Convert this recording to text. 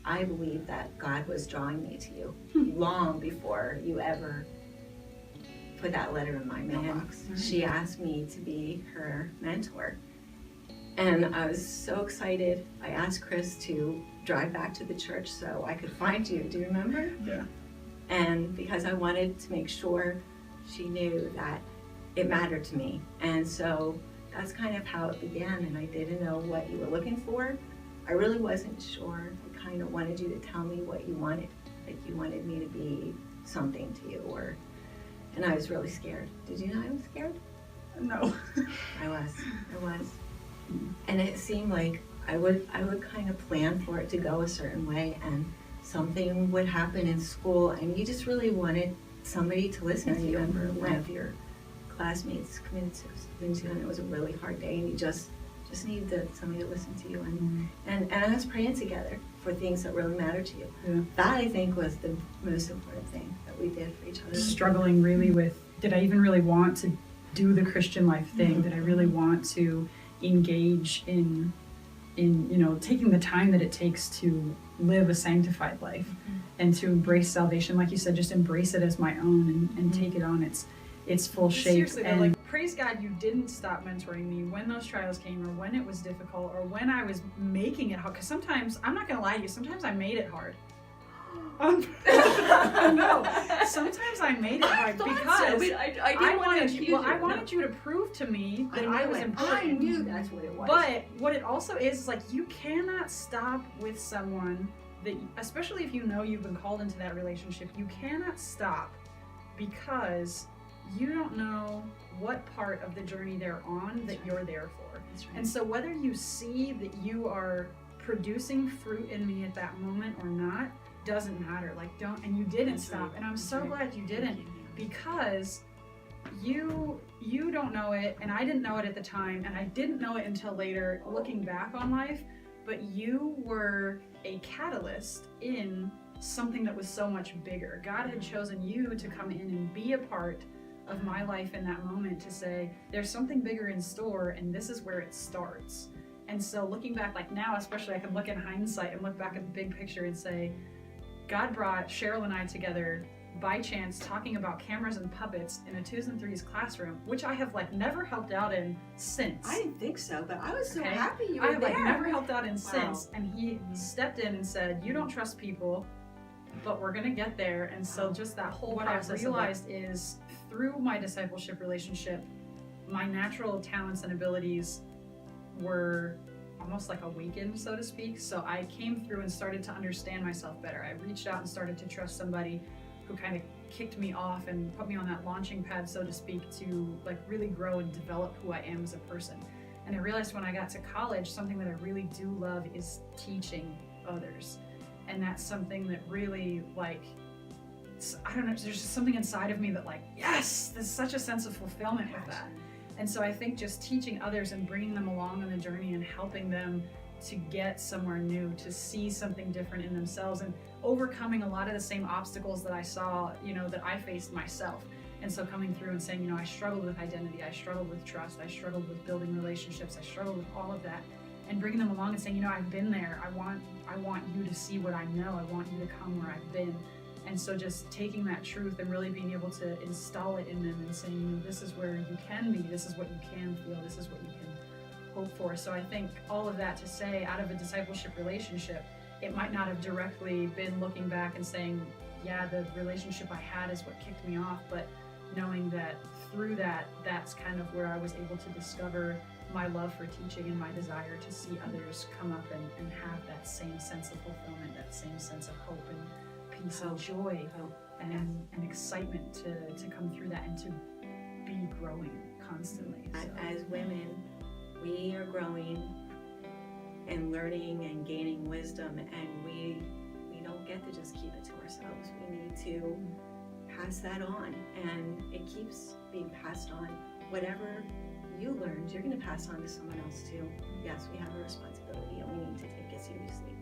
I believe that God was drawing me to you long before you ever put that letter in my mailbox. She asked me to be her mentor. And I was so excited. I asked Chris to drive back to the church so I could find you. Do you remember? Yeah. And because I wanted to make sure she knew that it mattered to me. And so that's kind of how it began. And I didn't know what you were looking for. I really wasn't sure. I kind of wanted you to tell me what you wanted. Like you wanted me to be something to you, and I was really scared. Did you know I was scared? No. I was. And it seemed like I would kind of plan for it to go a certain way, and something would happen in school, and you just really wanted somebody to listen to you. I remember one of your classmates committed suicide, and it was a really hard day, and you just needed somebody to listen to you, and I was praying together for things that really mattered to you. Yeah. That I think was the most important thing that we did for each other. Struggling really with, did I even really want to do the Christian life thing? Did I really want to engage in taking the time that it takes to live a sanctified life and to embrace salvation? Like you said, just embrace it as my own and take it on its full shape. Seriously, though, like, praise God you didn't stop mentoring me when those trials came, or when it was difficult, or when I was making it hard. Because sometimes, I'm not gonna lie to you, sometimes I made it hard. No, sometimes I made it hard because I wanted you to prove to me that I was important. I knew that's what it was. But what it also is like, you cannot stop with someone that, especially if you know you've been called into that relationship, you cannot stop because you don't know what part of the journey they're on that you're there for. That's right. And so whether you see that you are producing fruit in me at that moment or not, doesn't matter. Like, and you didn't stop. And I'm so glad you didn't, because you don't know it, and I didn't know it at the time, and I didn't know it until later, looking back on life, but you were a catalyst in something that was so much bigger. God had chosen you to come in and be a part of my life in that moment, to say, there's something bigger in store, and this is where it starts. And so looking back, like now especially, I can look in hindsight and look back at the big picture and say, God brought Cheryl and I together by chance, talking about cameras and puppets in a 2s and 3s classroom, which I have like never helped out in since. I didn't think so, but I was so happy you were I have there. like never helped out in since. And he stepped in and said, you don't trust people, but we're gonna get there. And so just that whole process, what I realized is, through my discipleship relationship, my natural talents and abilities were almost like awakened, so to speak. So I came through and started to understand myself better. I reached out and started to trust somebody who kind of kicked me off and put me on that launching pad, so to speak, to like really grow and develop who I am as a person. And I realized when I got to college, something that I really do love is teaching others. And that's something that really, like, I don't know, there's just something inside of me that like, yes, there's such a sense of fulfillment with that. And so I think just teaching others and bringing them along on the journey and helping them to get somewhere new, to see something different in themselves, and overcoming a lot of the same obstacles that I saw, that I faced myself. And so coming through and saying, I struggled with identity, I struggled with trust, I struggled with building relationships, I struggled with all of that, and bringing them along and saying, I've been there, I want you to see what I know, I want you to come where I've been. And so just taking that truth and really being able to install it in them and saying, this is where you can be, this is what you can feel, this is what you can hope for. So I think all of that to say, out of a discipleship relationship, it might not have directly been looking back and saying, yeah, the relationship I had is what kicked me off, but knowing that through that, that's kind of where I was able to discover my love for teaching and my desire to see others come up and have that same sense of fulfillment, that same sense of hope and peace and joy and excitement to come through that and to be growing constantly. As women, we are growing and learning and gaining wisdom, and we don't get to just keep it to ourselves. We need to pass that on, and it keeps being passed on. Whatever you learned, you're going to pass on to someone else too. Yes, we have a responsibility, and we need to take it seriously.